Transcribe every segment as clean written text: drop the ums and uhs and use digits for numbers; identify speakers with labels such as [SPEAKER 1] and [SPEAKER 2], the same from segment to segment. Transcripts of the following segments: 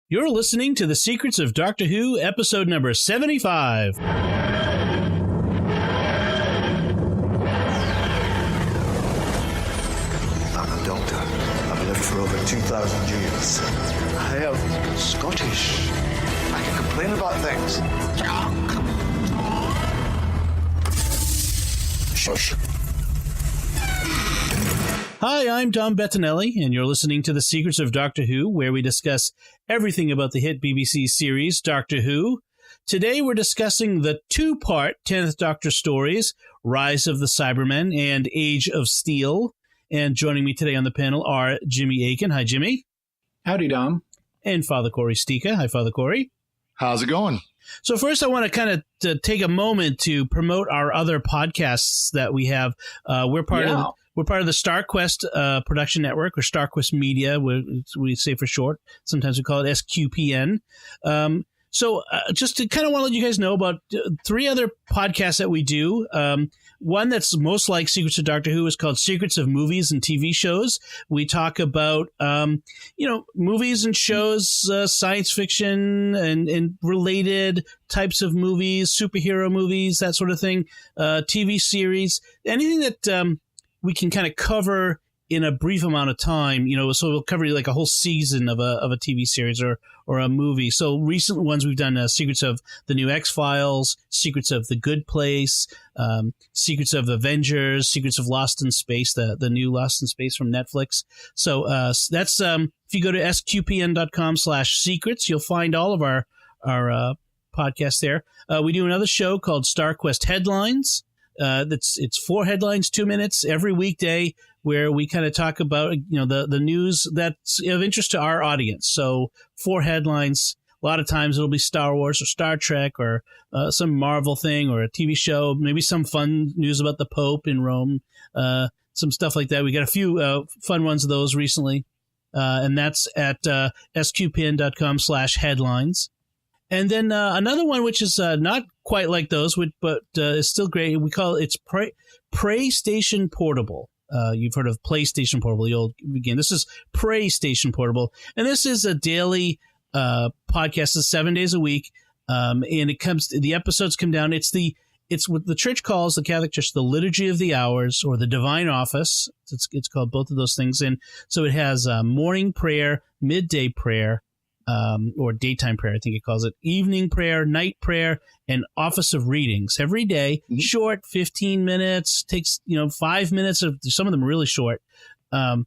[SPEAKER 1] You're listening to The Secrets of Doctor Who, episode number 75.
[SPEAKER 2] I'm a doctor. I've lived for over 2,000 years. I am Scottish. I can complain about things. Shush.
[SPEAKER 1] Hi, I'm Dom Bettinelli, and you're listening to The Secrets of Doctor Who, where we discuss everything about the hit BBC series Doctor Who. Today we're discussing the two-part 10th Doctor stories, Rise of the Cybermen and Age of Steel. And joining me today on the panel are Jimmy Akin. Hi, Jimmy.
[SPEAKER 3] Howdy, Dom.
[SPEAKER 1] And Father Cory Sticha. Hi, Father Cory.
[SPEAKER 4] How's it going?
[SPEAKER 1] So first, I want to kind of take a moment to promote our other podcasts that we have. We're part of the StarQuest production network, or StarQuest Media, we say for short. Sometimes we call it SQPN. So just to kind of want to let you guys know about three other podcasts that we do. One that's most like Secrets of Doctor Who is called Secrets of Movies and TV Shows. We talk about, movies and shows, science fiction and related types of movies, superhero movies, that sort of thing, TV series, anything that we can kind of cover in a brief amount of time, so we'll cover like a whole season of a TV series or a movie. So recent ones we've done Secrets of the New X-Files, Secrets of the Good Place, Secrets of Avengers, Secrets of Lost in Space, the new Lost in Space from Netflix. So that's if you go to sqpn.com/secrets, you'll find all of our podcasts there. We do another show called StarQuest Headlines. It's 4 headlines, 2 minutes every weekday, where we kind of talk about the news that's of interest to our audience. So 4 headlines. A lot of times it'll be Star Wars or Star Trek or some Marvel thing or a TV show. Maybe some fun news about the Pope in Rome. Some stuff like that. We got a few fun ones of those recently, and that's at sqpn.com/headlines. And then another one, which is not quite like those, but is still great. We call it's PlayStation Portable. You've heard of PlayStation Portable, the old game. This is PlayStation Portable, and this is a daily podcast. It's 7 days a week, and the episodes come down. It's what the church calls, the Catholic Church, the Liturgy of the Hours or the Divine Office. It's called both of those things, and so it has morning prayer, midday prayer. Or daytime prayer, I think it calls it, evening prayer, night prayer, and office of readings every day. Mm-hmm. Short, 15 minutes, takes 5 minutes. Some of them are really short, and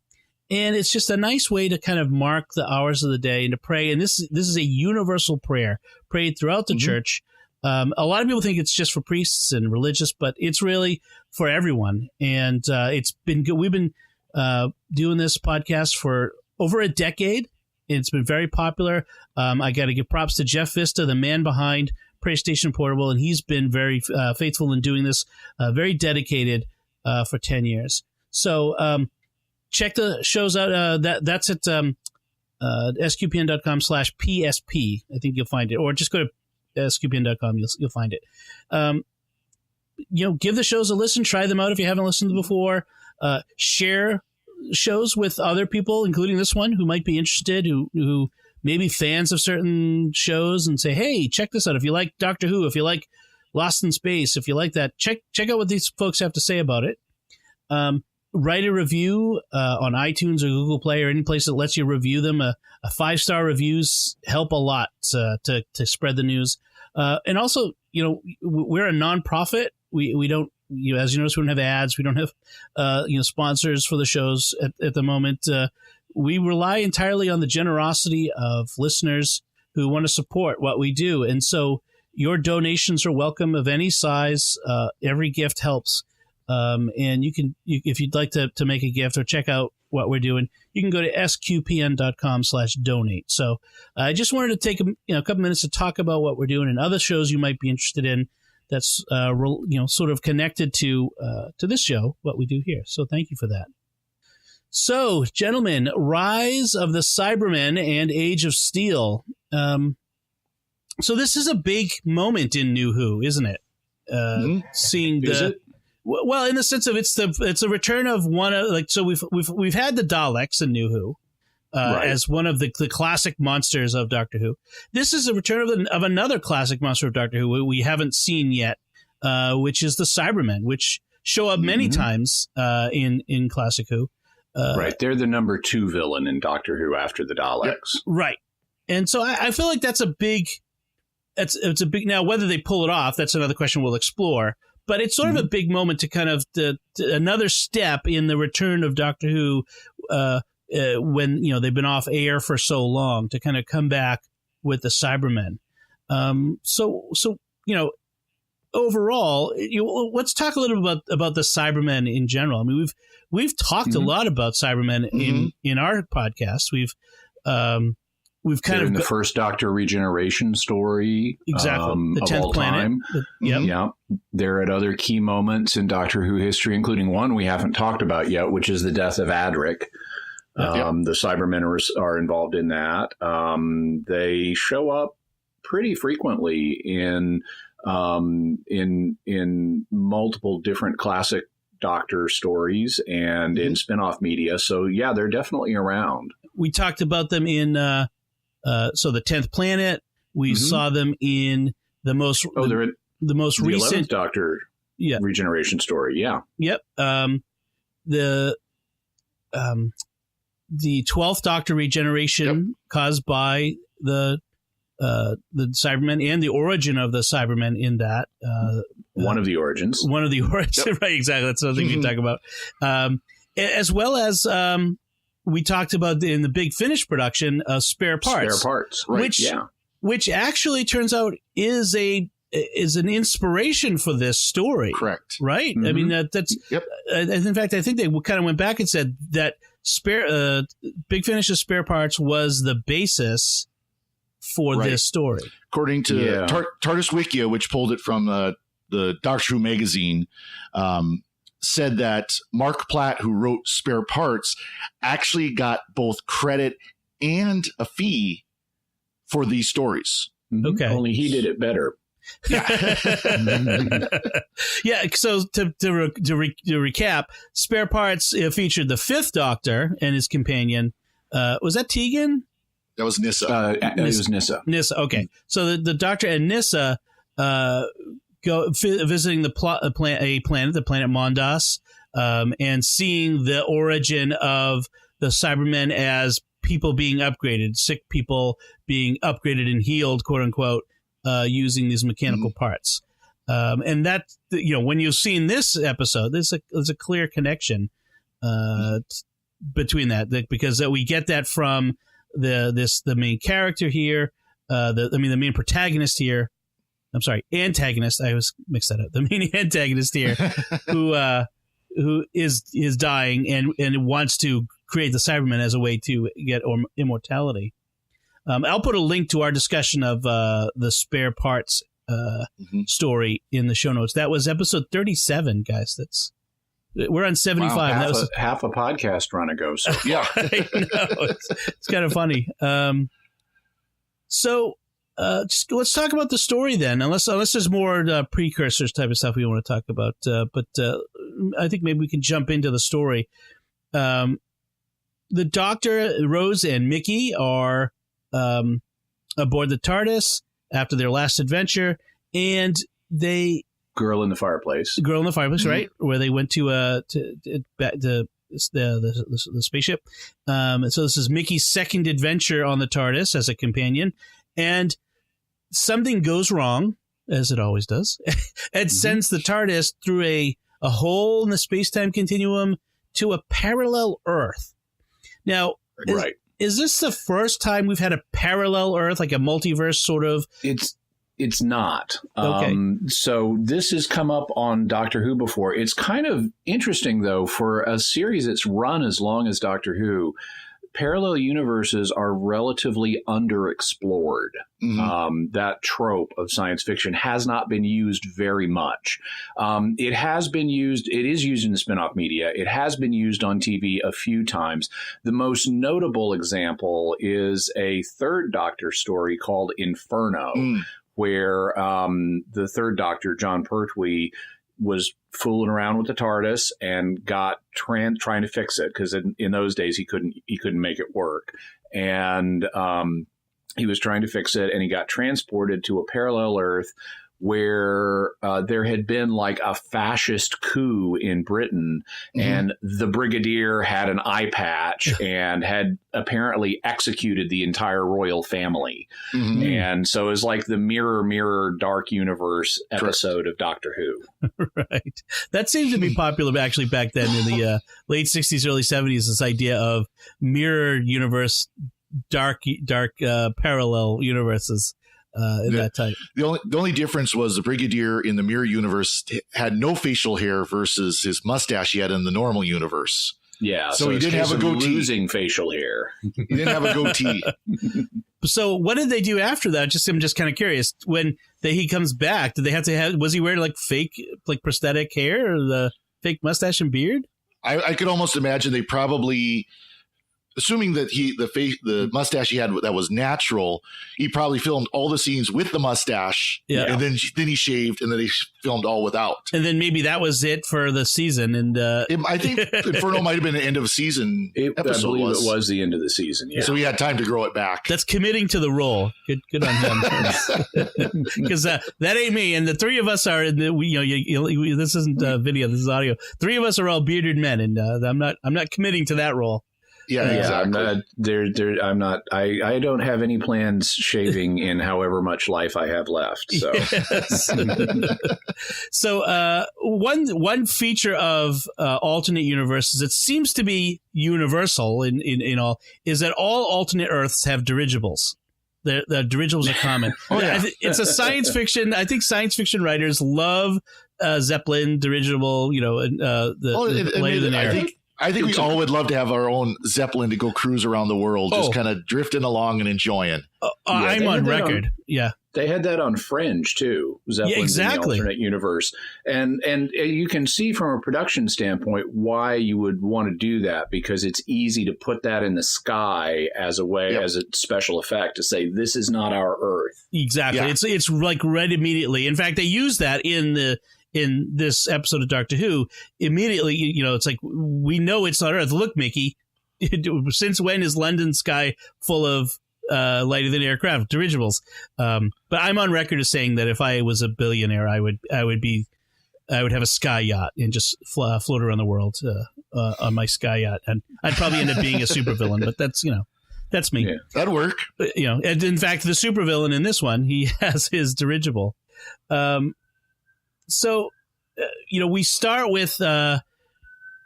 [SPEAKER 1] it's just a nice way to kind of mark the hours of the day and to pray. And this is a universal prayer prayed throughout the church. A lot of people think it's just for priests and religious, but it's really for everyone. And it's been good. We've been doing this podcast for over a decade. It's been very popular. I got to give props to Jeff Vista, the man behind PlayStation Portable, and he's been very faithful in doing this, very dedicated for 10 years. So check the shows out. That's at sqpn.com/PSP. I think you'll find it. Or just go to sqpn.com. You'll find it. Give the shows a listen. Try them out if you haven't listened to them before. Share shows with other people, including this one, who might be interested, who may be fans of certain shows, and say, hey, check this out. If you like Doctor Who, if you like Lost in Space, if you like that, check out what these folks have to say about it. Write a review on iTunes or Google Play or any place that lets you review them. A 5-star reviews help a lot to spread the news. And also, we're a nonprofit. We don't, as you notice, we don't have ads. We don't have, sponsors for the shows at the moment. We rely entirely on the generosity of listeners who want to support what we do. And so your donations are welcome of any size. Every gift helps. And you can, if you'd like to make a gift or check out what we're doing, you can go to sqpn.com/donate. So I just wanted to take a couple minutes to talk about what we're doing and other shows you might be interested in. That's sort of connected to this show, what we do here. So thank you for that. So, gentlemen, Rise of the Cybermen and Age of Steel. So this is a big moment in New Who, isn't it? Seeing the, is it? Well, in the sense of it's the return of one of, like, so we've had the Daleks in New Who, as one of the classic monsters of Doctor Who. This is a return of another classic monster of Doctor Who we haven't seen yet, which is the Cybermen, which show up many times in classic Who.
[SPEAKER 3] Right. They're the number 2 villain in Doctor Who after the Daleks.
[SPEAKER 1] Yep. Right. And so I feel like that's a big, it's a big, now whether they pull it off, that's another question we'll explore. But it's sort of a big moment to kind of another step in the return of Doctor Who when, they've been off air for so long, to kind of come back with the Cybermen. So overall, let's talk a little bit about the Cybermen in general. I mean, we've talked a lot about Cybermen in our podcast. We've kind of
[SPEAKER 3] in the first Doctor regeneration story,
[SPEAKER 1] exactly, the 10th planet.
[SPEAKER 3] Yeah, they're at other key moments in Doctor Who history, including one we haven't talked about yet, which is the death of Adric. The Cybermen are involved in that. They show up pretty frequently in multiple different classic Doctor stories and in spin-off media. So yeah, they're definitely around.
[SPEAKER 1] We talked about them in so the 10th planet. We saw them in the most the most recent
[SPEAKER 3] 11th Doctor regeneration story. Yeah.
[SPEAKER 1] Yep. The 12th Doctor regeneration caused by the Cybermen, and the origin of the Cybermen in that.
[SPEAKER 3] One of the origins.
[SPEAKER 1] Right, exactly. That's something we can talk about. As well as we talked about in the Big Finish production, Spare Parts.
[SPEAKER 3] Right,
[SPEAKER 1] which actually turns out is an inspiration for this story.
[SPEAKER 4] Correct.
[SPEAKER 1] Right? I mean, that's...
[SPEAKER 4] Yep.
[SPEAKER 1] In fact, I think they kind of went back and said that Big Finish's Spare Parts was the basis for this story.
[SPEAKER 4] According to TARDIS Wikia, which pulled it from the Doctor Who magazine, said that Mark Platt, who wrote Spare Parts, actually got both credit and a fee for these stories.
[SPEAKER 1] Okay.
[SPEAKER 3] Only he did it better.
[SPEAKER 1] Yeah. So to recap, Spare Parts featured the 5th Doctor and his companion. Was that Tegan?
[SPEAKER 4] That was Nyssa.
[SPEAKER 3] It was Nyssa.
[SPEAKER 1] Nyssa. Okay. So the Doctor and Nyssa go visiting a planet, the planet Mondas, and seeing the origin of the Cybermen as people being upgraded, sick people being upgraded and healed, quote unquote, using these mechanical parts. And that, when you've seen this episode, there's a clear connection between that, because we get that from the main character here, the main protagonist here. I'm sorry, antagonist. I always mix that up. The main antagonist here, who is dying and wants to create the Cybermen as a way to get immortality. I'll put a link to our discussion of the Spare Parts story in the show notes. That was episode 37, guys. We're on 75.
[SPEAKER 3] Wow,
[SPEAKER 1] that was
[SPEAKER 3] half a podcast run ago. So
[SPEAKER 4] yeah,
[SPEAKER 1] I know. It's kind of funny. So let's talk about the story then, unless there's more precursors type of stuff we want to talk about. But I think maybe we can jump into the story. The Doctor, Rose, and Mickey are aboard the TARDIS after their last adventure, and they
[SPEAKER 3] Girl in the Fireplace,
[SPEAKER 1] right, where they went to the spaceship. So this is Mickey's second adventure on the TARDIS as a companion, and something goes wrong, as it always does. It sends the TARDIS through a hole in the space-time continuum to a parallel Earth. Now, is this the first time we've had a parallel Earth, like a multiverse sort of?
[SPEAKER 3] It's not.
[SPEAKER 1] Okay.
[SPEAKER 3] So this has come up on Doctor Who before. It's kind of interesting, though, for a series that's run as long as Doctor Who. Parallel universes are relatively underexplored. That trope of science fiction has not been used very much. It is used in the spin-off media. It has been used on TV a few times. The most notable example is a third Doctor story called Inferno, where the third Doctor, John Pertwee, was fooling around with the TARDIS and got trying to fix it, because in those days he couldn't make it work, and he was trying to fix it, and he got transported to a parallel Earth where there had been like a fascist coup in Britain, and the brigadier had an eye patch and had apparently executed the entire royal family. And so it was like the Mirror Dark Universe episode of Doctor Who.
[SPEAKER 1] Right. That seemed to be popular actually back then in the late 60s, early 70s, this idea of mirror universe, dark parallel universes. In that type.
[SPEAKER 4] The only difference was the Brigadier in the Mirror Universe had no facial hair versus his mustache he had in the normal universe.
[SPEAKER 3] Yeah,
[SPEAKER 4] so he didn't have a goatee.
[SPEAKER 3] Losing facial hair.
[SPEAKER 4] He didn't have a goatee.
[SPEAKER 1] So what did they do after that? I'm just kind of curious. When he comes back, did they have to have? Was he wearing like fake, like prosthetic hair, or the fake mustache and beard?
[SPEAKER 4] I could almost imagine they probably. Assuming that the mustache he had that was natural, he probably filmed all the scenes with the mustache, and then he shaved, and then he filmed all without.
[SPEAKER 1] And then maybe that was it for the season. And
[SPEAKER 4] I think Inferno might have been an end of season episode.
[SPEAKER 3] I believe it was the end of the season. Yeah,
[SPEAKER 4] so he had time to grow it back.
[SPEAKER 1] That's committing to the role. Good on him. Because that ain't me. And the three of us are. This isn't video. This is audio. Three of us are all bearded men, and I'm not committing to that role.
[SPEAKER 4] Yeah, exactly.
[SPEAKER 3] I'm not. I don't have any plans shaving in however much life I have left. So,
[SPEAKER 1] so one feature of alternate universes, it seems to be universal in all, is that all alternate Earths have dirigibles. The dirigibles are common. It's a science fiction. I think science fiction writers love Zeppelin dirigible. The lighter than air.
[SPEAKER 4] I think we all would love to have our own Zeppelin to go cruise around the world, just kind of drifting along and enjoying.
[SPEAKER 1] I'm on record.
[SPEAKER 3] They had that on Fringe too. Zeppelin in the alternate universe, and you can see from a production standpoint why you would want to do that, because it's easy to put that in the sky as a special effect to say this is not our Earth.
[SPEAKER 1] Exactly. Yeah. It's like read immediately. In fact, they use that in this episode of Doctor Who. Immediately, it's like, we know it's not Earth. Look, Mickey, since when is London sky full of lighter than aircraft dirigibles? But I'm on record as saying that if I was a billionaire, I would have a sky yacht and just float around the world on my sky yacht, and I'd probably end up being a supervillain. But that's me.
[SPEAKER 3] Yeah,
[SPEAKER 1] that'd
[SPEAKER 4] work.
[SPEAKER 1] And in fact, the supervillain in this one, he has his dirigible. So, we start with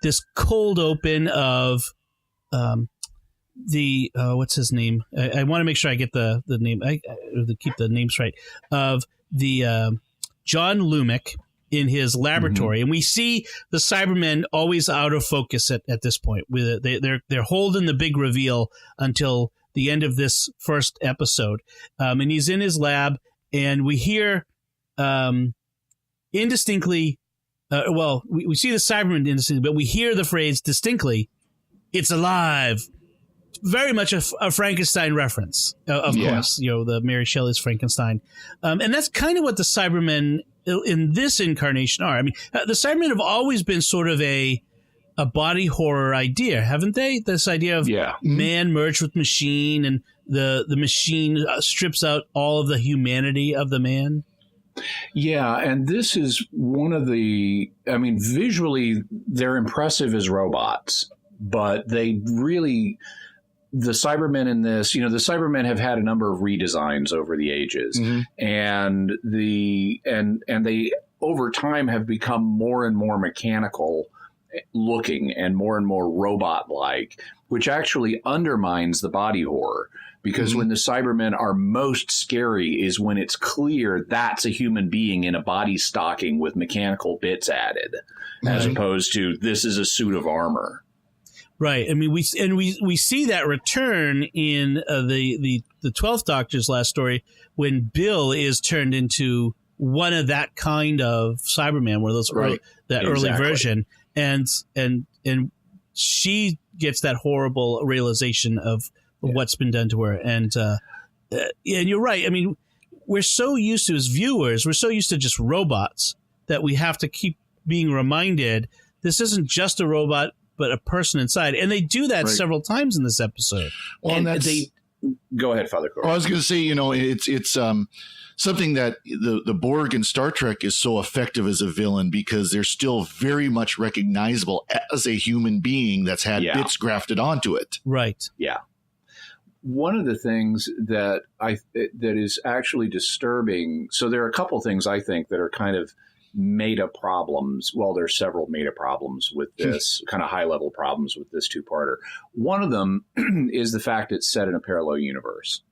[SPEAKER 1] this cold open of the what's his name? I want to make sure I get the name. I keep the names right, of the John Lumick in his laboratory, and we see the Cybermen always out of focus at this point. They're holding the big reveal until the end of this first episode, and he's in his lab, and we hear. Indistinctly, we see the Cybermen indistinctly, but we hear the phrase distinctly, "It's alive." Very much a Frankenstein reference, of course, the Mary Shelley's Frankenstein. And that's kind of what the Cybermen in this incarnation are. I mean, the Cybermen have always been sort of a body horror idea, haven't they? This idea of man merged with machine, and the machine strips out all of the humanity of the man.
[SPEAKER 3] Yeah, and this is one of visually, they're impressive as robots, but they really, the Cybermen in this, the Cybermen have had a number of redesigns over the ages, and they over time have become more and more mechanical looking and more robot-like, which actually undermines the body horror. Because when the Cybermen are most scary is when it's clear that's a human being in a body stocking with mechanical bits added, as opposed to this is a suit of armor.
[SPEAKER 1] Right. I mean, we see that return in the 12th Doctor's last story, when Bill is turned into one of that kind of Cyberman, one of those early version, and she gets that horrible realization of what's been done to her. And you're right. I mean, we're so used to, as viewers, we're so used to just robots that we have to keep being reminded this isn't just a robot, but a person inside. And they do that several times in this episode.
[SPEAKER 4] Well, and that's,
[SPEAKER 3] go ahead, Father Cory.
[SPEAKER 4] Well, I was going to say, it's something that the Borg in Star Trek is so effective as a villain because they're still very much recognizable as a human being that's had bits grafted onto it.
[SPEAKER 1] Right.
[SPEAKER 3] Yeah. One of the things that is actually disturbing. So there are a couple things I think that are kind of meta problems. Well, there's several meta problems with this kind of high level problems with this two-parter. One of them is the fact it's set in a parallel universe.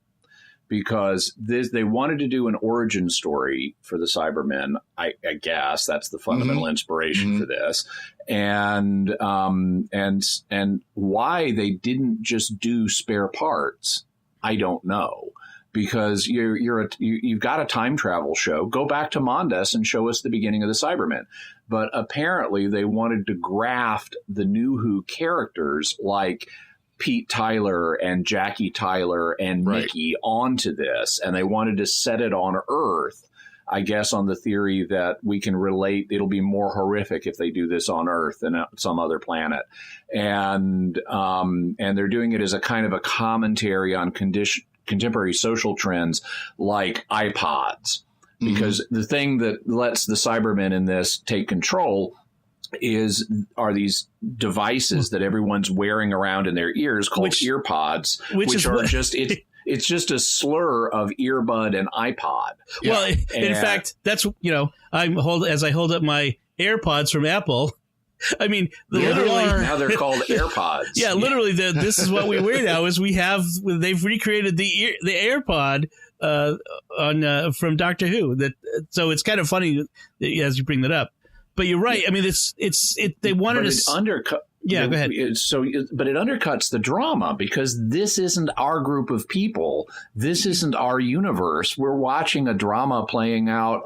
[SPEAKER 3] Because they wanted to do an origin story for the Cybermen, I guess that's the fundamental inspiration for this, and why they didn't just do spare parts, I don't know. Because you've got a time travel show, go back to Mondas and show us the beginning of the Cybermen. But apparently they wanted to graft the New Who characters like Pete Tyler and Jackie Tyler and Mickey onto this, and they wanted to set it on Earth, I guess on the theory that we can relate, it'll be more horrific if they do this on Earth than some other planet. And they're doing it as a kind of a commentary on contemporary social trends like iPods, because the thing that lets the Cybermen in this take control are these devices that everyone's wearing around in their ears called earpods, which are just it's just a slur of earbud and iPod.
[SPEAKER 1] Well, in fact, that's as I hold up my AirPods from Apple. I mean, literally
[SPEAKER 3] now they're called AirPods.
[SPEAKER 1] Yeah, literally, this is what we wear now. Is they've recreated the AirPod from Doctor Who. So it's kind of funny as you bring that up. But you're right. I mean, they wanted to
[SPEAKER 3] undercut.
[SPEAKER 1] Yeah, go ahead.
[SPEAKER 3] But it undercuts the drama because this isn't our group of people. This isn't our universe. We're watching a drama playing out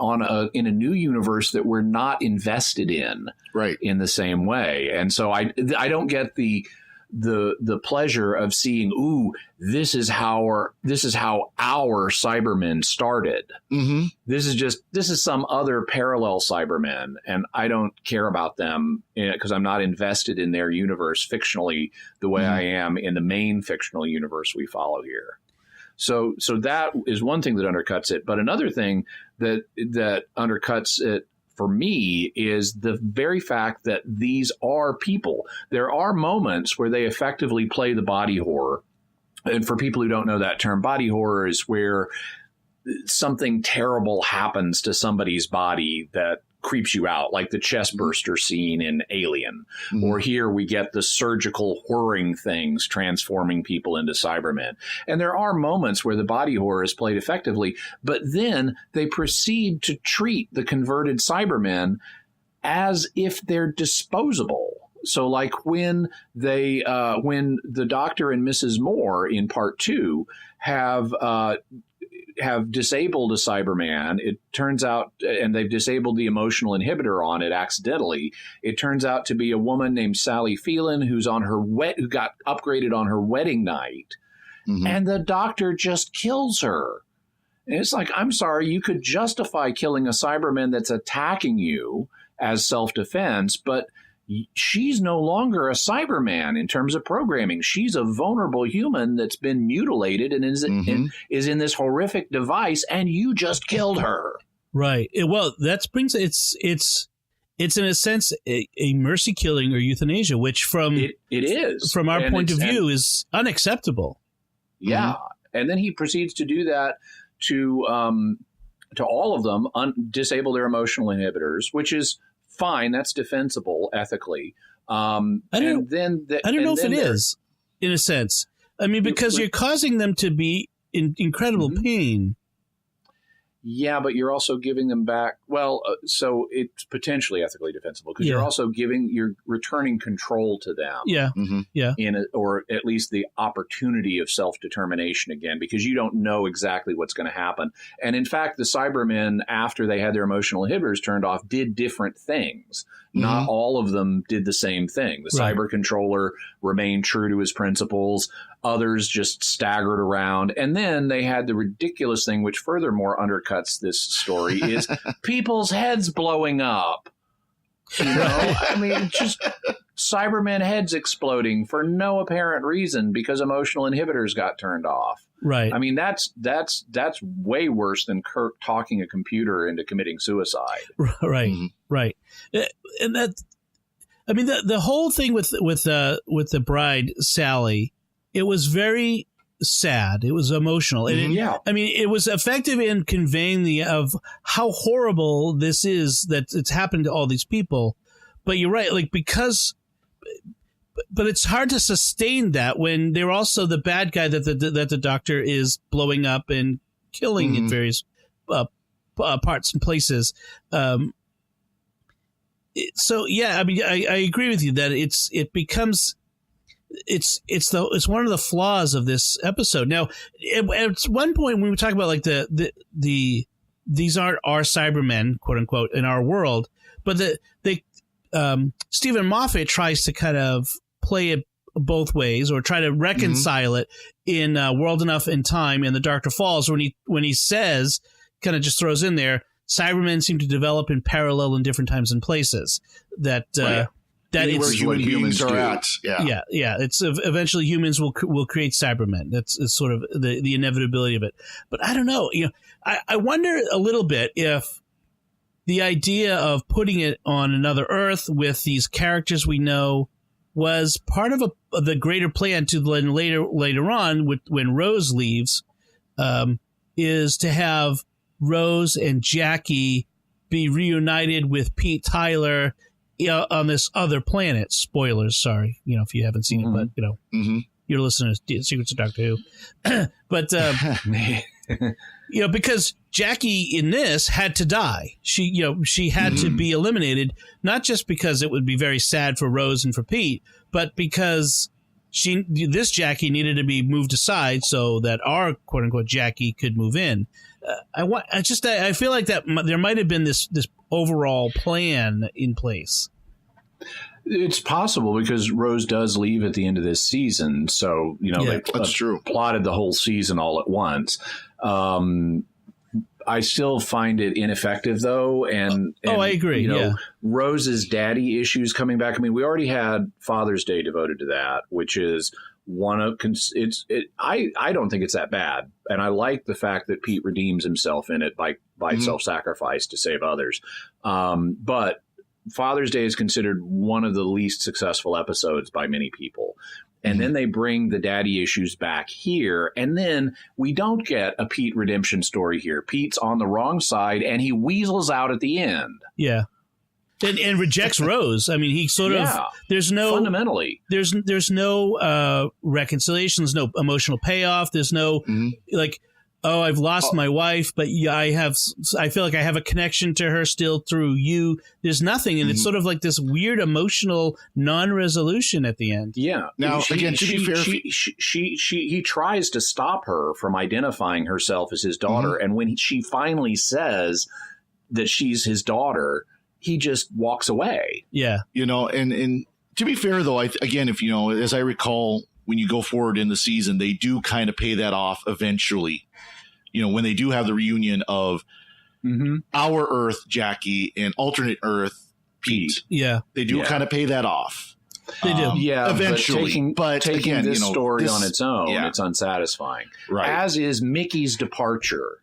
[SPEAKER 3] in a new universe that we're not invested in, in the same way. And so I don't get the pleasure of seeing, this is how our Cybermen started. This is some other parallel Cybermen, and I don't care about them because I'm not invested in their universe fictionally the way I am in the main fictional universe we follow here. So that is one thing that undercuts it. But another thing that undercuts it for me is the very fact that these are people. There are moments where they effectively play the body horror. And for people who don't know that term, body horror is where something terrible happens to somebody's body that creeps you out, like the chest burster scene in Alien. Or here we get the surgical whirring things transforming people into Cybermen. And there are moments where the body horror is played effectively, but then they proceed to treat the converted Cybermen as if they're disposable. So like when the Doctor and Mrs. Moore in part 2 have disabled a Cyberman, it turns out, and they've disabled the emotional inhibitor on it accidentally. It turns out to be a woman named Sally Phelan who got upgraded on her wedding night, and the Doctor just kills her. And it's like, I'm sorry, you could justify killing a Cyberman that's attacking you as self-defense, but she's no longer a Cyberman in terms of programming. She's a vulnerable human that's been mutilated and is in this horrific device, and you just killed her. Right.
[SPEAKER 1] Well, that brings it's in a sense a mercy killing or euthanasia, which from our point of view is unacceptable.
[SPEAKER 3] Yeah, and then he proceeds to do that to all of them, disable their emotional inhibitors, which is fine. That's defensible ethically.
[SPEAKER 1] I don't know if it is, in a sense. I mean, because you're causing them to be in incredible pain.
[SPEAKER 3] Yeah, but you're also giving them back. Well, so it's potentially ethically defensible because you're returning control to them.
[SPEAKER 1] Yeah,
[SPEAKER 3] or at least the opportunity of self-determination again, because you don't know exactly what's going to happen. And in fact, the Cybermen, after they had their emotional inhibitors turned off, did different things. Not all of them did the same thing. The cyber controller remained true to his principles. Others just staggered around. And then they had the ridiculous thing, which furthermore undercuts this story, is people's heads blowing up. You know, I mean, just Cybermen heads exploding for no apparent reason because emotional inhibitors got turned off.
[SPEAKER 1] Right.
[SPEAKER 3] I mean, that's way worse than Kirk talking a computer into committing suicide.
[SPEAKER 1] Right. Mm-hmm. Right. And that, I mean, the whole thing with the bride, Sally, it was very sad. It was emotional. And I mean, it was effective in conveying of how horrible this is, that it's happened to all these people. But you're right, like, but it's hard to sustain that when they're also the bad guy that the Doctor is blowing up and killing in various parts and places. So yeah, I mean, I agree with you that it's one of the flaws of this episode. Now, at one point when we talk about like these aren't our Cybermen, quote unquote, in our world, but Stephen Moffat tries to kind of play it both ways or try to reconcile it in World Enough in Time and The Doctor Falls when he says, kind of just throws in there, Cybermen seem to develop in parallel in different times and places. That it's
[SPEAKER 4] where human beings are at.
[SPEAKER 1] Yeah. It's eventually humans will create Cybermen. That's sort of the inevitability of it. But I don't know. You know, I wonder a little bit if the idea of putting it on another Earth with these characters we know was part of the greater plan to then later on when Rose leaves, is to have Rose and Jackie be reunited with Pete Tyler on this other planet. Spoilers, sorry, if you haven't seen it, but you're listening to Secrets of Doctor Who. But because Jackie in this had to die. She had to be eliminated, not just because it would be very sad for Rose and for Pete, but because this Jackie needed to be moved aside so that our quote unquote Jackie could move in. I feel like that there might have been this overall plan in place.
[SPEAKER 3] It's possible because Rose does leave at the end of this season, so
[SPEAKER 4] that's true.
[SPEAKER 3] Plotted the whole season all at once. I still find it ineffective, though, and
[SPEAKER 1] I agree.
[SPEAKER 3] Rose's daddy issues coming back. I mean, we already had Father's Day devoted to that, which is one of I don't think it's that bad, and I like the fact that Pete redeems himself in it by self-sacrifice to save others. But Father's Day is considered one of the least successful episodes by many people. And then they bring the daddy issues back here. And then we don't get a Pete redemption story here. Pete's on the wrong side and he weasels out at the end.
[SPEAKER 1] Yeah. And rejects Rose. I mean, he sort of, there's no,
[SPEAKER 3] fundamentally,
[SPEAKER 1] there's no reconciliation. There's no emotional payoff. There's no I've lost my wife, but I feel like I have a connection to her still through you. There's nothing. And it's sort of like this weird emotional non-resolution at the end.
[SPEAKER 3] Yeah.
[SPEAKER 4] Now, again, to be fair,
[SPEAKER 3] he tries to stop her from identifying herself as his daughter. And when she finally says that she's his daughter, he just walks away.
[SPEAKER 1] Yeah.
[SPEAKER 4] And to be fair, though, again, if as I recall, when you go forward in the season, they do kind of pay that off eventually. When they do have the reunion of our Earth, Jackie, and alternate Earth, Pete.
[SPEAKER 1] Yeah.
[SPEAKER 4] They do kind of pay that off.
[SPEAKER 1] They do.
[SPEAKER 4] Eventually.
[SPEAKER 3] But taking again, this story on its own, it's unsatisfying. Right. As is Mickey's departure.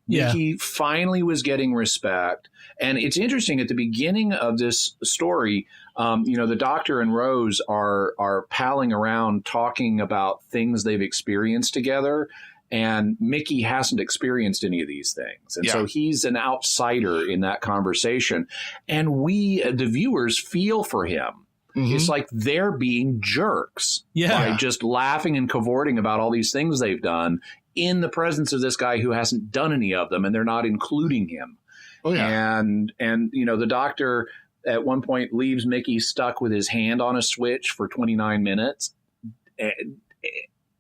[SPEAKER 3] Mickey finally was getting respect. And it's interesting, at the beginning of this story, the Doctor and Rose are palling around talking about things they've experienced together. And Mickey hasn't experienced any of these things. And so he's an outsider in that conversation. And we, the viewers, feel for him. It's like they're being jerks by just laughing and cavorting about all these things they've done in the presence of this guy who hasn't done any of them, and they're not including him. Oh, yeah. And the Doctor at one point leaves Mickey stuck with his hand on a switch for 29 minutes.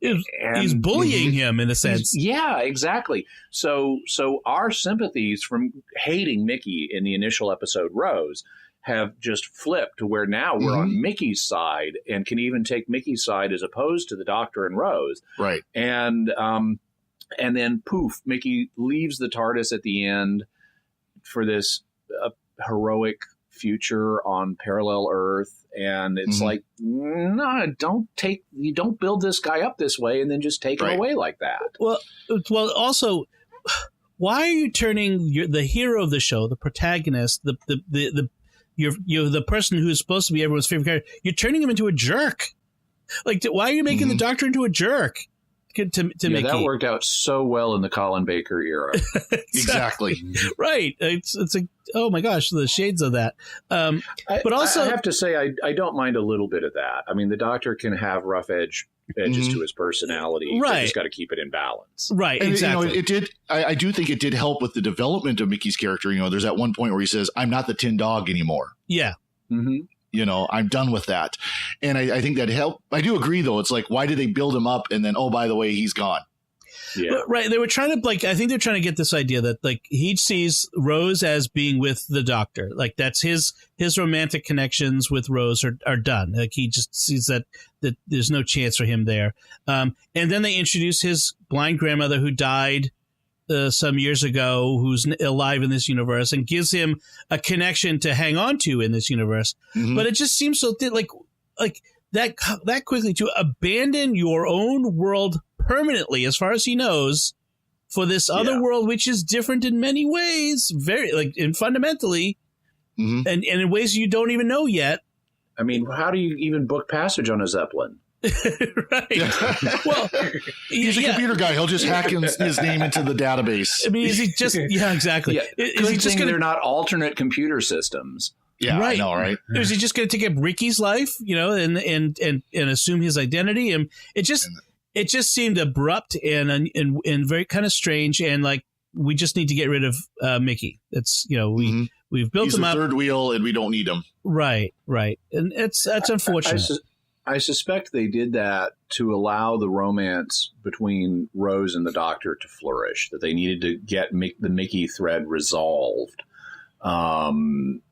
[SPEAKER 1] He's bullying him in a sense.
[SPEAKER 3] Yeah, exactly. So our sympathies from hating Mickey in the initial episode, Rose, have just flipped to where now we're on Mickey's side and can even take Mickey's side as opposed to the Doctor and Rose.
[SPEAKER 4] Right.
[SPEAKER 3] And then poof, Mickey leaves the TARDIS at the end for this heroic future on parallel Earth, and it's like, no, you don't build this guy up this way and then just take him away like that.
[SPEAKER 1] Well, also, why are you turning the hero of the show, the protagonist, the person who's supposed to be everyone's favorite character, you're turning him into a jerk? Like, why are you making the Doctor into a jerk? To make
[SPEAKER 3] that worked out so well in the Colin Baker era.
[SPEAKER 4] Exactly.
[SPEAKER 1] Right. It's like, oh my gosh, the shades of that. But also,
[SPEAKER 3] I have to say, I don't mind a little bit of that. I mean, the Doctor can have rough edges to his personality.
[SPEAKER 1] Right.
[SPEAKER 3] You just got to keep it in balance.
[SPEAKER 1] Right.
[SPEAKER 4] And,
[SPEAKER 1] exactly.
[SPEAKER 4] it did. I do think it did help with the development of Mickey's character. There's that one point where he says, "I'm not the tin dog anymore."
[SPEAKER 1] Yeah.
[SPEAKER 3] Mm-hmm.
[SPEAKER 4] I'm done with that. And I think that helped. I do agree, though. It's like, why did they build him up and then, oh, by the way, he's gone?
[SPEAKER 1] Yeah. Right. They were trying to, I think they're trying to get this idea that, he sees Rose as being with the Doctor. Like, that's his romantic connections with Rose are done. Like, he just sees that there's no chance for him there. And then they introduce his blind grandmother who died some years ago, who's alive in this universe, and gives him a connection to hang on to in this universe. Mm-hmm. But it just seems so like that quickly to abandon your own world permanently, as far as he knows, for this other world, which is different in many ways, very and fundamentally, and in ways you don't even know yet.
[SPEAKER 3] I mean, how do you even book passage on a Zeppelin?
[SPEAKER 1] Right. Well,
[SPEAKER 4] he's a computer guy. He'll just hack his name into the database.
[SPEAKER 1] I mean, is he just? Yeah, exactly.
[SPEAKER 3] Yeah.
[SPEAKER 1] Is he just
[SPEAKER 3] they're not alternate computer systems?
[SPEAKER 4] Yeah,
[SPEAKER 1] right.
[SPEAKER 4] I know, right?
[SPEAKER 1] Is he just going to take up Ricky's life, and assume his identity? And it just seemed abrupt and very kind of strange. And like, we just need to get rid of Mickey. It's we've built him up.
[SPEAKER 4] He's the third wheel, and we don't need him.
[SPEAKER 1] Right. And that's unfortunate.
[SPEAKER 3] I suspect they did that to allow the romance between Rose and the Doctor to flourish, that they needed to get the Mickey thread resolved. Because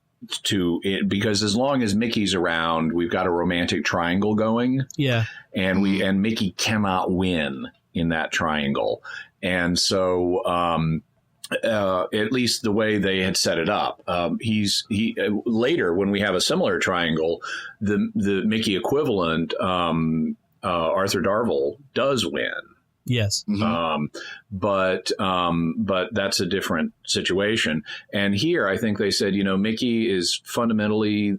[SPEAKER 3] as long as Mickey's around, we've got a romantic triangle going.
[SPEAKER 1] Yeah. And
[SPEAKER 3] Mickey cannot win in that triangle. And so, at least the way they had set it up, later when we have a similar triangle, the Mickey equivalent, Arthur Darvill, does win.
[SPEAKER 1] Yes.
[SPEAKER 3] But that's a different situation. And here I think they said, Mickey is fundamentally,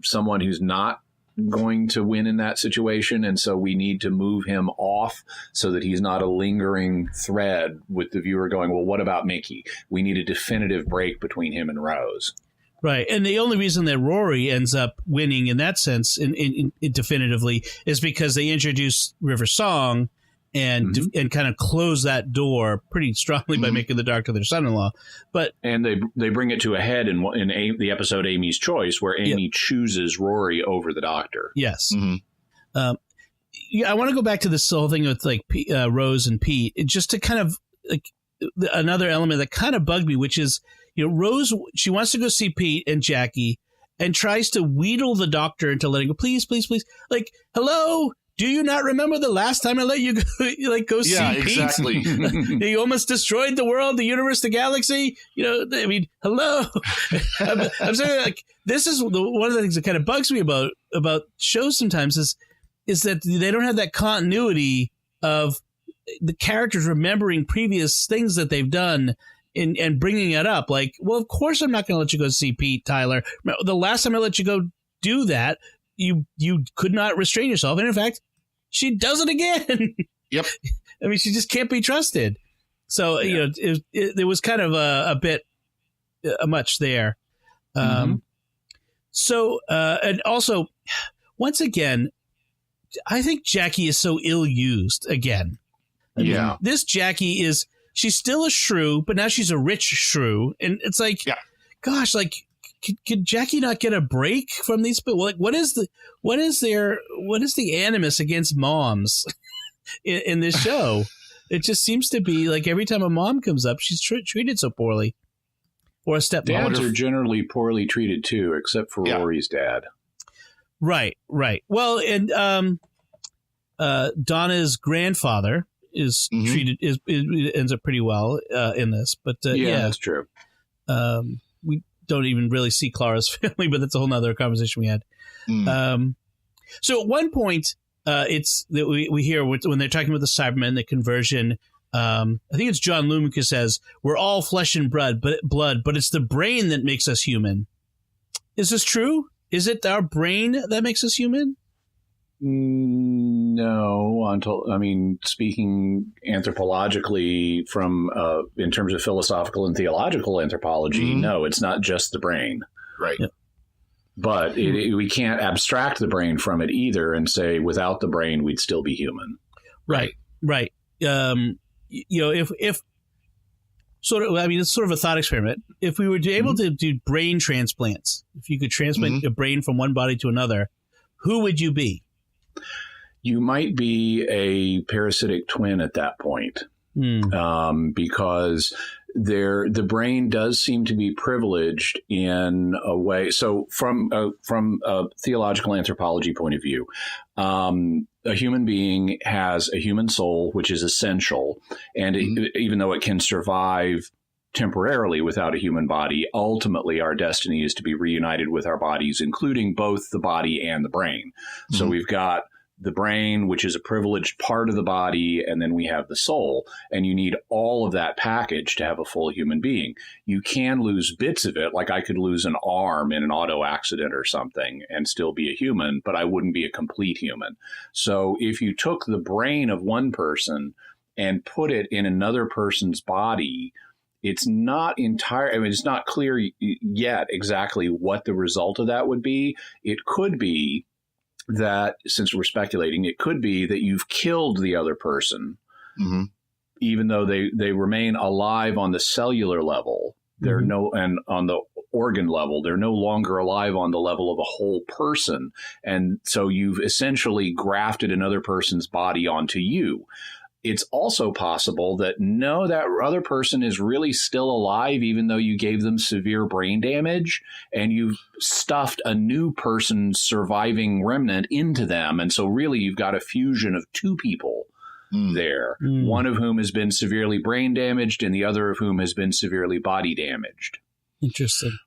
[SPEAKER 3] someone who's not going to win in that situation. And so we need to move him off so that he's not a lingering thread with the viewer going, well, what about Mickey? We need a definitive break between him and Rose.
[SPEAKER 1] Right. And the only reason that Rory ends up winning in that sense in definitively is because they introduce River Song and kind of close that door pretty strongly by making the Doctor their son-in-law. And
[SPEAKER 3] they bring it to a head in the episode Amy's Choice, where Amy chooses Rory over the Doctor.
[SPEAKER 1] Yes. I want to go back to this whole thing with Rose and Pete, just to kind of another element that kind of bugged me, which is, Rose, she wants to go see Pete and Jackie and tries to wheedle the Doctor into letting go. Please, please, please. Like, hello, do you not remember the last time I let you go see Pete?
[SPEAKER 4] Exactly.
[SPEAKER 1] You almost destroyed the world, the universe, the galaxy. I mean, hello. I'm saying, this is one of the things that kind of bugs me about shows sometimes is that they don't have that continuity of the characters remembering previous things that they've done and bringing it up. Like, well, of course I'm not going to let you go see Pete, Tyler. The last time I let you go do that, you could not restrain yourself. And in fact, she does it again. Yep. I mean, she just can't be trusted. So, there was kind of a bit much there. So, and also, once again, I think Jackie is so ill-used again. I mean, this Jackie she's still a shrew, but now she's a rich shrew. And it's like, gosh, could Jackie not get a break from these people? Like, what is the animus against moms in this show? It just seems to be like every time a mom comes up, she's treated so poorly. Or a stepmom.
[SPEAKER 3] Dads are generally poorly treated too, except for Rory's dad.
[SPEAKER 1] Right. Well, and Donna's grandfather is treated ends up pretty well in this, but
[SPEAKER 3] that's true.
[SPEAKER 1] don't even really see Clara's family, but that's a whole nother conversation we had. So at one point, it's that we hear when they're talking about the Cybermen, the conversion. I think it's John Lumica says, "We're all flesh and blood, but it's the brain that makes us human." Is this true? Is it our brain that makes us human?
[SPEAKER 3] No, speaking anthropologically from in terms of philosophical and theological anthropology, no, it's not just the brain.
[SPEAKER 4] Right.
[SPEAKER 1] Yeah.
[SPEAKER 3] But we can't abstract the brain from it either and say without the brain, we'd still be human.
[SPEAKER 1] Right. If sort of, it's sort of a thought experiment. If we were able to do brain transplants, if you could transplant a brain from one body to another, who would you be?
[SPEAKER 3] You might be a parasitic twin at that point, because the brain does seem to be privileged in a way. So from a theological anthropology point of view, a human being has a human soul, which is essential. And even though it can survive temporarily without a human body, ultimately our destiny is to be reunited with our bodies, including both the body and the brain. So we've got the brain, which is a privileged part of the body, and then we have the soul. And you need all of that package to have a full human being. You can lose bits of it, like I could lose an arm in an auto accident or something and still be a human, but I wouldn't be a complete human. So if you took the brain of one person and put it in another person's body, it's not it's not clear yet exactly what the result of that would be. It could be that, since we're speculating, it could be that you've killed the other person, even though they remain alive on the cellular level. They're and on the organ level, they're no longer alive on the level of a whole person. And so you've essentially grafted another person's body onto you. It's also possible that that other person is really still alive, even though you gave them severe brain damage, and you've stuffed a new person's surviving remnant into them. And so really you've got a fusion of two people there, one of whom has been severely brain damaged and the other of whom has been severely body damaged.
[SPEAKER 1] Interesting.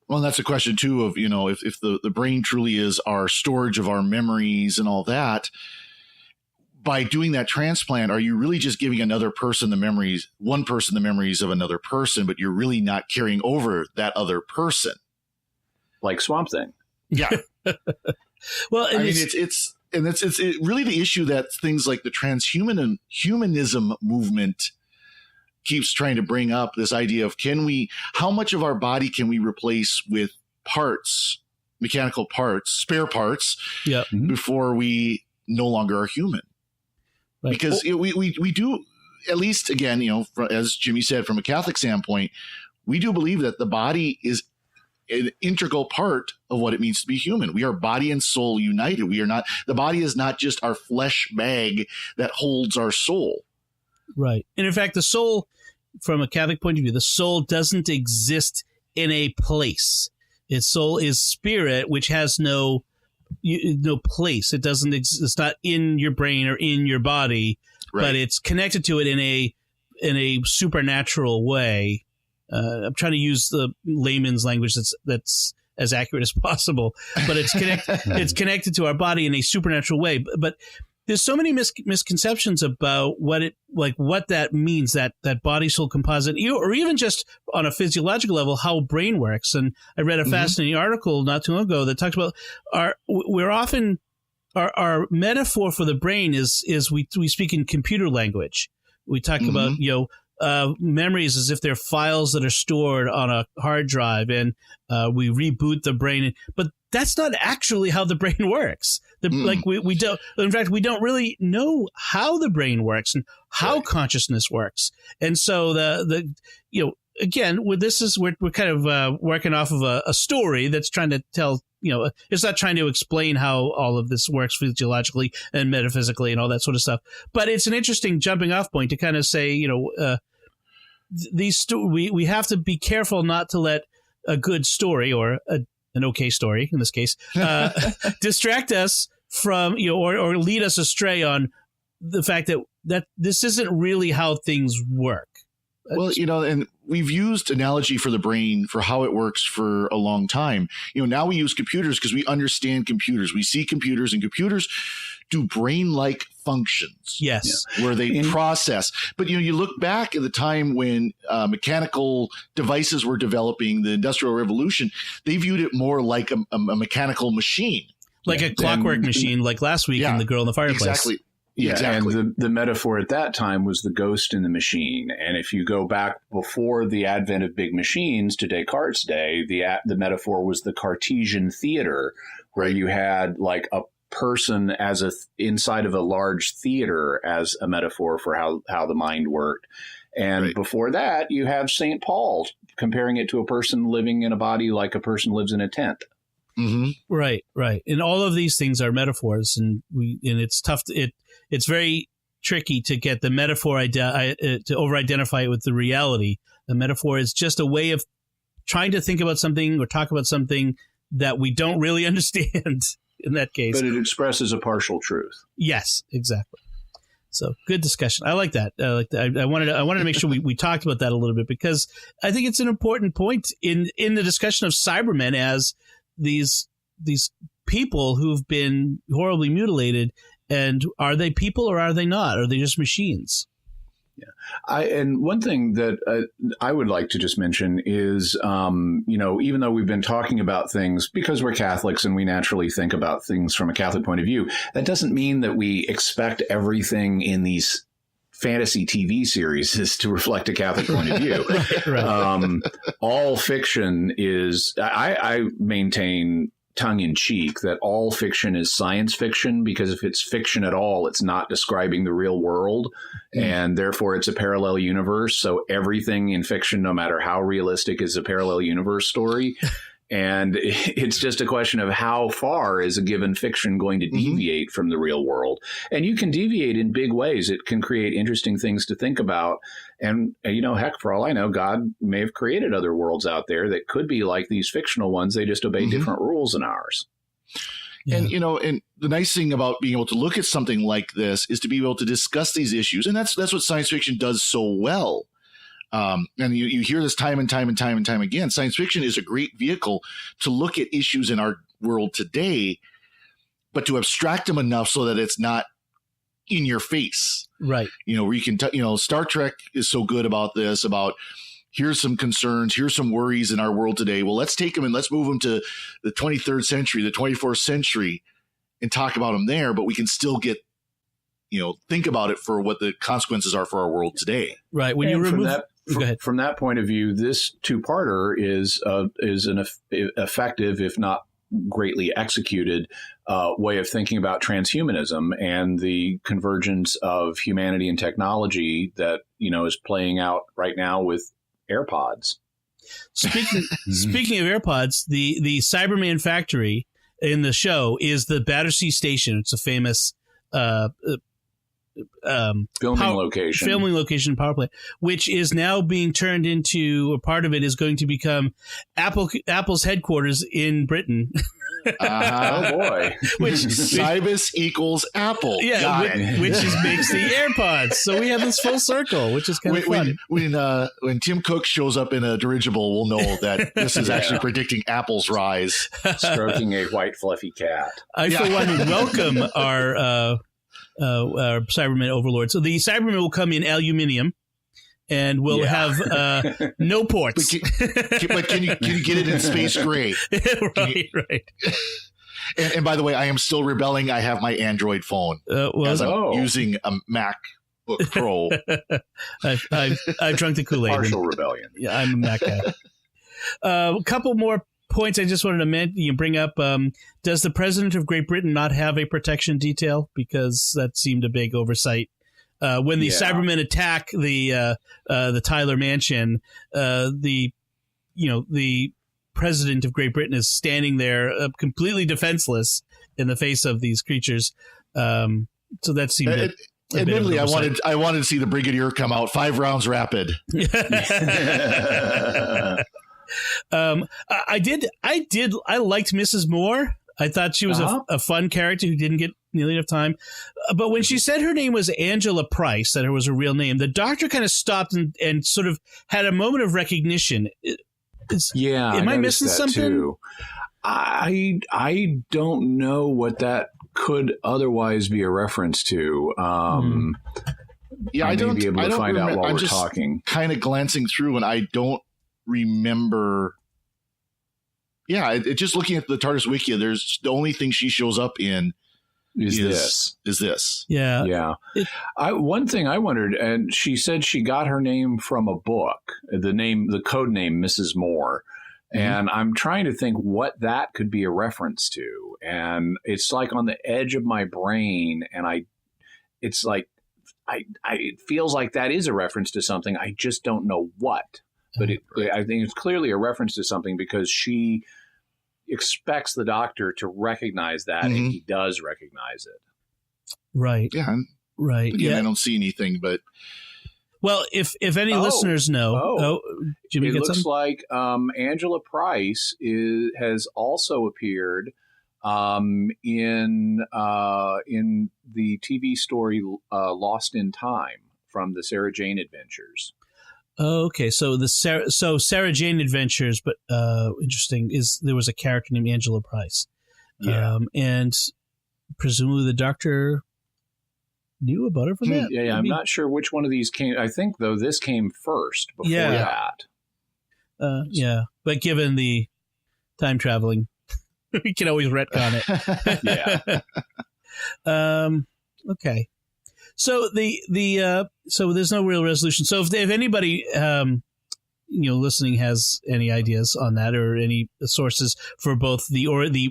[SPEAKER 4] Well, that's a question too of, if the brain truly is our storage of our memories and all that. By doing that transplant, are you really just giving one person the memories of another person, but you're really not carrying over that other person?
[SPEAKER 3] Like Swamp Thing.
[SPEAKER 4] Yeah.
[SPEAKER 1] Well,
[SPEAKER 4] it's really the issue that things like the transhumanism movement keeps trying to bring up, this idea of how much of our body can we replace with parts, mechanical parts, spare parts, before we no longer are human? Right. Because we do, at least, again, as Jimmy said, from a Catholic standpoint, we do believe that the body is an integral part of what it means to be human. We are body and soul united. The body is not just our flesh bag that holds our soul.
[SPEAKER 1] Right. And in fact, the soul, from a Catholic point of view, the soul doesn't exist in a place. Its soul is spirit, which has no place. It doesn't it's not in your brain or in your body, but it's connected to it in a supernatural way. I'm trying to use the layman's language that's as accurate as possible, but it's connected to our body in a supernatural way. But there's so many misconceptions about what that means, that body soul composite, or even just on a physiological level, how brain works. And I read a fascinating article not too long ago that talks about our metaphor for the brain is we speak in computer language. We talk about memories as if they're files that are stored on a hard drive, and we reboot the brain, but that's not actually how the brain works. We don't. In fact, we don't really know how the brain works and how consciousness works. And so again, we're kind of working off of a story that's trying to tell. It's not trying to explain how all of this works physiologically and metaphysically and all that sort of stuff. But it's an interesting jumping off point to kind of say, we have to be careful not to let a good story or an okay story in this case distract us from or lead us astray on the fact that this isn't really how things work.
[SPEAKER 4] Well, and we've used analogy for the brain for how it works for a long time. Now we use computers because we understand computers. We see computers, and computers do brain-like functions.
[SPEAKER 1] Yes.
[SPEAKER 4] Where they process. But, you look back at the time when mechanical devices were developing, the Industrial Revolution, they viewed it more like a mechanical machine.
[SPEAKER 1] Like a clockwork machine, like last week in The Girl in the Fireplace.
[SPEAKER 4] Exactly.
[SPEAKER 3] Yeah,
[SPEAKER 4] exactly.
[SPEAKER 3] And the metaphor at that time was the ghost in the machine. And if you go back before the advent of big machines to Descartes' day, the metaphor was the Cartesian theater, where you had like a person as inside of a large theater as a metaphor for how the mind worked. And before that, you have St. Paul comparing it to a person living in a body like a person lives in a tent.
[SPEAKER 4] Mm-hmm.
[SPEAKER 1] Right. And all of these things are metaphors, and it's tough. It's very tricky to get the metaphor to over-identify it with the reality. The metaphor is just a way of trying to think about something or talk about something that we don't really understand in that case.
[SPEAKER 3] But it expresses a partial truth.
[SPEAKER 1] Yes, exactly. So good discussion. I like that. I wanted to make sure we talked about that a little bit, because I think it's an important point in the discussion of Cybermen as these people who've been horribly mutilated. And are they people or are they not? Are they just machines?
[SPEAKER 3] Yeah. And one thing that I would like to just mention is, even though we've been talking about things because we're Catholics and we naturally think about things from a Catholic point of view, that doesn't mean that we expect everything in these fantasy TV series is to reflect a Catholic point of view.
[SPEAKER 1] Right.
[SPEAKER 3] All fiction is, I maintain tongue in cheek that all fiction is science fiction, because if it's fiction at all, it's not describing the real world, and therefore it's a parallel universe. So everything in fiction, no matter how realistic, is a parallel universe story. And it's just a question of how far is a given fiction going to deviate from the real world. And you can deviate in big ways. It can create interesting things to think about. And, heck, for all I know, God may have created other worlds out there that could be like these fictional ones. They just obey different rules than ours.
[SPEAKER 1] Yeah.
[SPEAKER 4] And, and the nice thing about being able to look at something like this is to be able to discuss these issues. And that's what science fiction does so well. And you hear this time and time again. Science fiction is a great vehicle to look at issues in our world today, but to abstract them enough so that it's not in your face.
[SPEAKER 1] Right.
[SPEAKER 4] Where you can, Star Trek is so good about this, about here's some concerns, here's some worries in our world today. Well, let's take them and let's move them to the 23rd century, the 24th century, and talk about them there, but we can still get, think about it for what the consequences are for our world today.
[SPEAKER 1] Right. When you remove that,
[SPEAKER 3] from that point of view, this two-parter is an effective, if not greatly executed, way of thinking about transhumanism and the convergence of humanity and technology that is playing out right now with Airpods.
[SPEAKER 1] Speaking of Airpods, the Cyberman factory in the show is the Battersea Station. It's a famous
[SPEAKER 3] filming location
[SPEAKER 1] power plant, which is now being turned into, a part of it is going to become Apple's headquarters in Britain.
[SPEAKER 3] Oh boy!
[SPEAKER 1] which
[SPEAKER 4] Cybus equals Apple.
[SPEAKER 1] Yeah, which makes the AirPods. So we have this full circle, which is kind of fun.
[SPEAKER 4] When Tim Cook shows up in a dirigible, we'll know that this is actually predicting Apple's rise.
[SPEAKER 3] Stroking a white fluffy cat.
[SPEAKER 1] I for one welcome our Cybermen overlord. So the Cybermen will come in aluminium, and we'll have no ports.
[SPEAKER 4] But can you get it in space gray?
[SPEAKER 1] Right.
[SPEAKER 4] And by the way, I am still rebelling. I have my Android phone as I'm using a MacBook Pro.
[SPEAKER 1] I've drunk the Kool-Aid.
[SPEAKER 3] Partial rebellion.
[SPEAKER 1] Yeah, I'm a Mac guy. A couple more points I just wanted to bring up. Does the president of Great Britain not have a protection detail? Because that seemed a big oversight. When the Cybermen attack the Tyler mansion, the president of Great Britain is standing there completely defenseless in the face of these creatures. So that seemed
[SPEAKER 4] admittedly, I wanted to see the Brigadier come out 5 rounds rapid.
[SPEAKER 1] I liked Mrs. Moore. I thought she was a fun character who didn't get nearly enough time. But when she said her name was Angela Price, that it was her real name, the doctor kind of stopped and sort of had a moment of recognition. Am I missing something?
[SPEAKER 3] Too. I don't know what that could otherwise be a reference to.
[SPEAKER 4] Yeah,
[SPEAKER 3] I may be able to find out while we're talking.
[SPEAKER 4] Kind of glancing through, and I don't remember. Yeah, just looking at the TARDIS Wiki, there's the only thing she shows up in is this.
[SPEAKER 1] Yeah.
[SPEAKER 3] One thing I wondered, and she said she got her name from a book, the code name Mrs. Moore. And I'm trying to think what that could be a reference to. And it's like on the edge of my brain. And it feels like that is a reference to something. I just don't know what. But I think it's clearly a reference to something because she expects the doctor to recognize that, and he does recognize it.
[SPEAKER 1] Right.
[SPEAKER 4] Yeah.
[SPEAKER 1] Right.
[SPEAKER 4] Again, I don't see anything, but.
[SPEAKER 1] Well, if any listeners know, Jimmy,
[SPEAKER 3] it looks like Angela Price has also appeared in the TV story Lost in Time from the Sarah Jane Adventures.
[SPEAKER 1] Oh, okay, so Sarah Jane Adventures, but interesting there was a character named Angela Price, and presumably the Doctor knew about her from that.
[SPEAKER 3] Yeah, I'm not sure which one of these came. I think though this came first before that.
[SPEAKER 1] Yeah, but given the time traveling, we can always retcon it.
[SPEAKER 3] Yeah.
[SPEAKER 1] Okay. So so there's no real resolution. So if anybody listening has any ideas on that or any sources for both the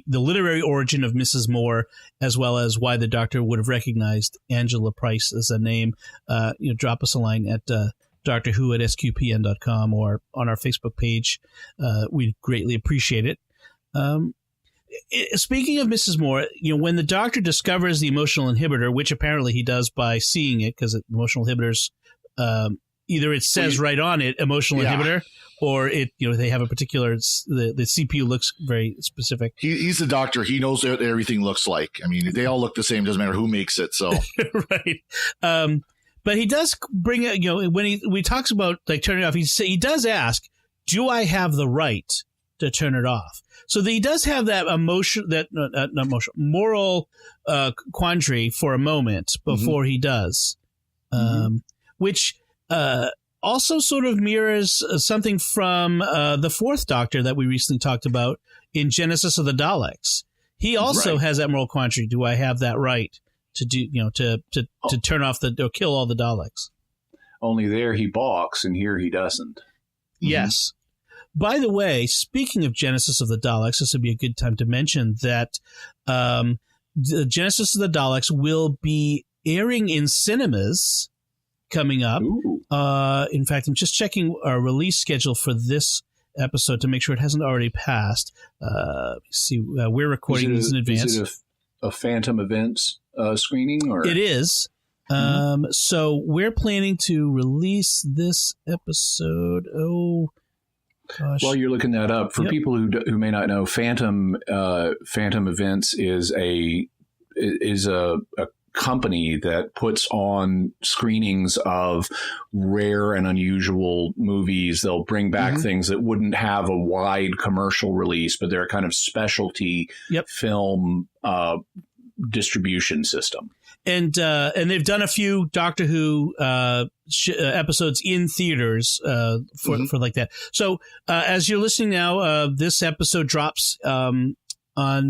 [SPEAKER 1] literary origin of Mrs. Moore as well as why the Doctor would have recognized Angela Price as a name, drop us a line at doctorwho@sqpn.com or on our Facebook page. We'd greatly appreciate it. Speaking of Mrs. Moore, when the Doctor discovers the emotional inhibitor, which apparently he does by seeing it, because emotional inhibitors, either it says right on it, emotional inhibitor, or they have a particular, the CPU looks very specific.
[SPEAKER 4] He's the Doctor. He knows what everything looks like. I mean, they all look the same. Doesn't matter who makes it. So
[SPEAKER 1] right. But he does bring it, when he talks about like turning it off, he does ask, do I have the right to turn it off? So he does have that moral quandary for a moment before he does, which also sort of mirrors something from the Fourth Doctor that we recently talked about in Genesis of the Daleks. He also has that moral quandary. Do I have that right to do to turn off or kill all the Daleks?
[SPEAKER 3] Only there he balks, and here he doesn't.
[SPEAKER 1] Yes. By the way, speaking of Genesis of the Daleks, this would be a good time to mention that the Genesis of the Daleks will be airing in cinemas coming up. In fact, I'm just checking our release schedule for this episode to make sure it hasn't already passed. See, we're recording this in advance.
[SPEAKER 3] Is it a Phantom Events screening? Or?
[SPEAKER 1] It is. So we're planning to release this episode. Gosh.
[SPEAKER 3] While you're looking that up, for people who may not know, Phantom Events is a company that puts on screenings of rare and unusual movies. They'll bring back things that wouldn't have a wide commercial release, but they're a kind of specialty film distribution system. And
[SPEAKER 1] they've done a few Doctor Who episodes in theaters for like that. So as you're listening now, this episode drops on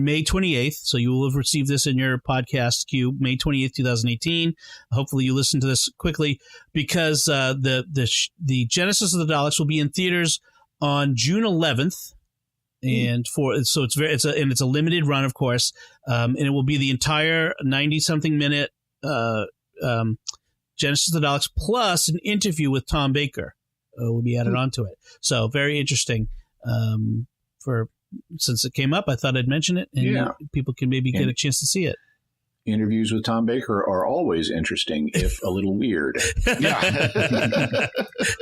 [SPEAKER 1] May 28th. So you will have received this in your podcast queue, May 28th, 2018. Hopefully you listen to this quickly because the Genesis of the Daleks will be in theaters on June 11th. And it's a limited run, of course, and it will be the entire 90-something minute Genesis of the Daleks plus an interview with Tom Baker will be added onto it. So very interesting. Since it came up, I thought I'd mention it, and people can maybe get a chance to see it.
[SPEAKER 3] Interviews with Tom Baker are always interesting, if a little weird.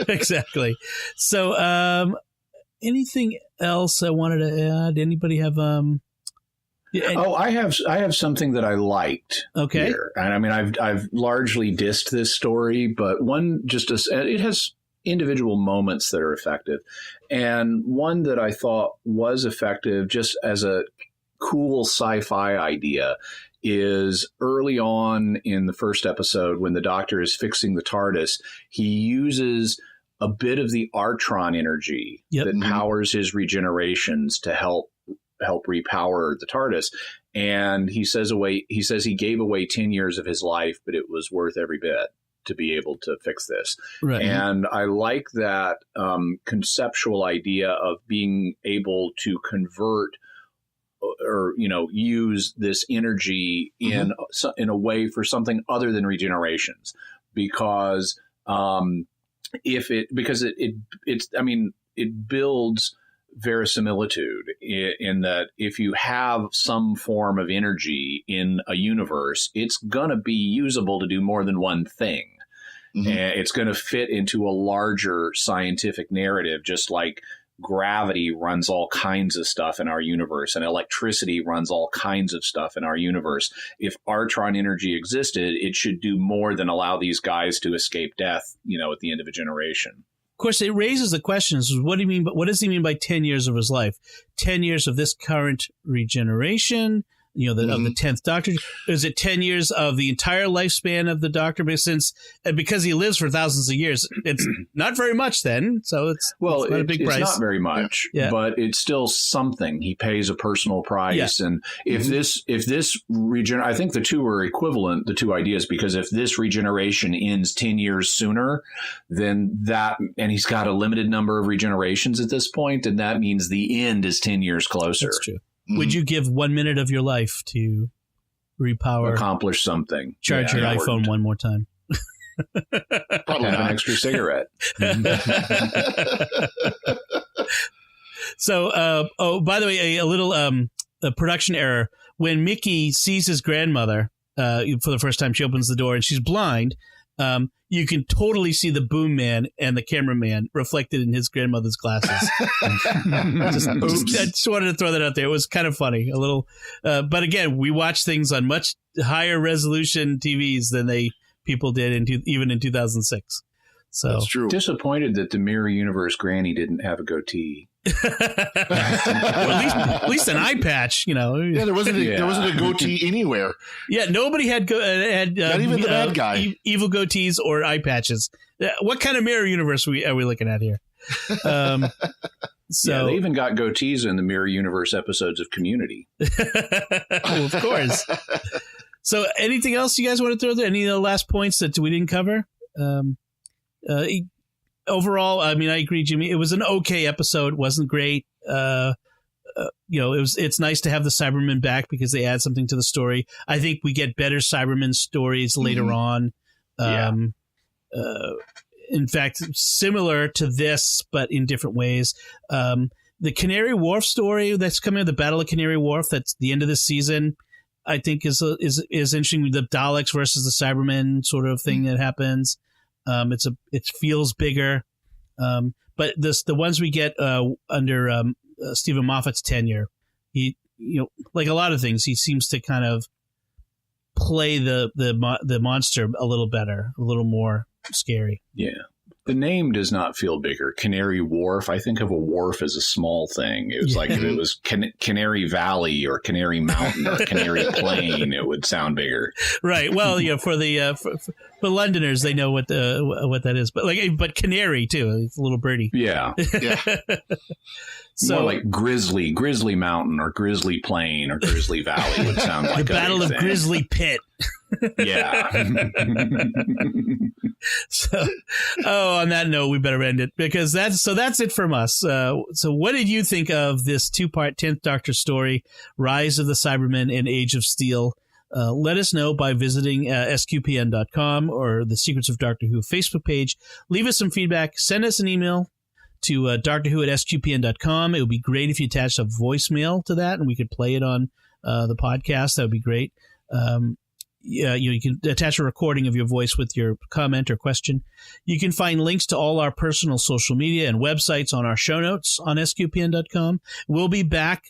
[SPEAKER 1] Exactly. So. Anything else I wanted to add? Anybody have
[SPEAKER 3] I have something that I liked.
[SPEAKER 1] Okay.
[SPEAKER 3] Here. And I mean, I've largely dissed this story, but it has individual moments that are effective. And one that I thought was effective just as a cool sci-fi idea is early on in the first episode when the Doctor is fixing the TARDIS, he uses a bit of the Artron energy that powers his regenerations to help repower the TARDIS. And he says he gave away 10 years of his life, but it was worth every bit to be able to fix this. Right. And I like that conceptual idea of being able to convert or use this energy in a way for something other than regenerations, because it builds verisimilitude in that if you have some form of energy in a universe, it's going to be usable to do more than one thing. And it's going to fit into a larger scientific narrative, just like gravity runs all kinds of stuff in our universe and electricity runs all kinds of stuff in our universe. If Artron energy existed, it should do more than allow these guys to escape death, at the end of a generation.
[SPEAKER 1] Of course, it raises the questions. What do you mean? But what does he mean by 10 years of his life? 10 years of this current regeneration, of the 10th Doctor? Is it 10 years of the entire lifespan of the Doctor? Because he lives for thousands of years, it's not very much then. So it's not a big price.
[SPEAKER 3] It's not very much, but it's still something. He pays a personal price. Yeah. And if this I think the two are equivalent, the two ideas, because if this regeneration ends 10 years sooner, then and he's got a limited number of regenerations at this point, and that means the end is 10 years closer.
[SPEAKER 1] That's true. Would you give 1 minute of your life to
[SPEAKER 3] accomplish something?
[SPEAKER 1] Charge your iPhone one more time.
[SPEAKER 3] Probably have an extra cigarette.
[SPEAKER 1] So, by the way, a little a production error. When Mickey sees his grandmother for the first time, she opens the door and she's blind. You can totally see the boom man and the cameraman reflected in his grandmother's glasses. I just wanted to throw that out there. It was kind of funny, a little. But again, we watch things on much higher resolution TVs than people did even in 2006. So
[SPEAKER 4] that's true.
[SPEAKER 3] Disappointed that the Mirror Universe Granny didn't have a goatee.
[SPEAKER 1] At least an eye patch,
[SPEAKER 4] Yeah, there wasn't a goatee anywhere.
[SPEAKER 1] Yeah, nobody had not
[SPEAKER 4] even the bad guy.
[SPEAKER 1] Evil goatees or eye patches. What kind of Mirror Universe are we looking at here?
[SPEAKER 3] So they even got goatees in the Mirror Universe episodes of Community.
[SPEAKER 1] Of course. So, anything else you guys want to throw there? Any of the last points that we didn't cover? Overall, I mean, I agree, Jimmy. It was an okay episode. It wasn't great. It's nice to have the Cybermen back because they add something to the story. I think we get better Cybermen stories later on. In fact, similar to this, but in different ways. The Canary Wharf story that's coming, the Battle of Canary Wharf, that's the end of this season, I think is interesting. The Daleks versus the Cybermen sort of thing that happens. It feels bigger, but the ones we get under Stephen Moffat's tenure, he like a lot of things, he seems to kind of play the monster a little better, a little more scary.
[SPEAKER 3] Yeah. The name does not feel bigger. Canary Wharf. I think of a wharf as a small thing. It was like if it was Canary Valley or Canary Mountain or Canary Plain, it would sound bigger.
[SPEAKER 1] Right. Well, for Londoners, they know what that is. But Canary too. It's a little birdie.
[SPEAKER 3] Yeah. So more like Grizzly Mountain or Grizzly Plain or Grizzly Valley would sound like
[SPEAKER 1] the Battle of Grizzly Pit.
[SPEAKER 3] Yeah.
[SPEAKER 1] So, on that note, we better end it because that's it from us. So what did you think of this 2-part 10th Doctor story, Rise of the Cybermen and Age of Steel? Let us know by visiting sqpn.com or the Secrets of Doctor Who Facebook page. Leave us some feedback. Send us an email to doctorwho@sqpn.com. It would be great if you attached a voicemail to that and we could play it on the podcast. That would be great. You can attach a recording of your voice with your comment or question. You can find links to all our personal social media and websites on our show notes on sqpn.com. We'll be back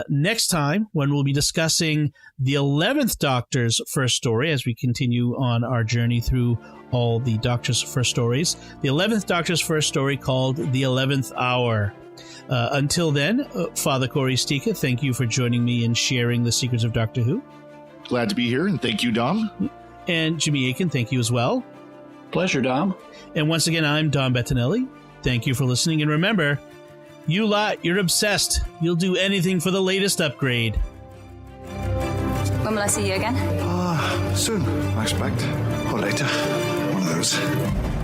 [SPEAKER 1] next time, when we'll be discussing the 11th Doctor's first story as we continue on our journey through all the Doctor's first stories. The 11th Doctor's first story called The 11th Hour. Until then, Father Cory Sticha, thank you for joining me and sharing the secrets of Doctor Who.
[SPEAKER 4] Glad to be here, and thank you, Dom.
[SPEAKER 1] And Jimmy Akin, thank you as well.
[SPEAKER 3] Pleasure, Dom.
[SPEAKER 1] And once again, I'm Dom Bettinelli. Thank you for listening, and remember, you lot, you're obsessed. You'll do anything for the latest upgrade.
[SPEAKER 5] When will I see you again?
[SPEAKER 2] Soon, I expect. Or later. One of those.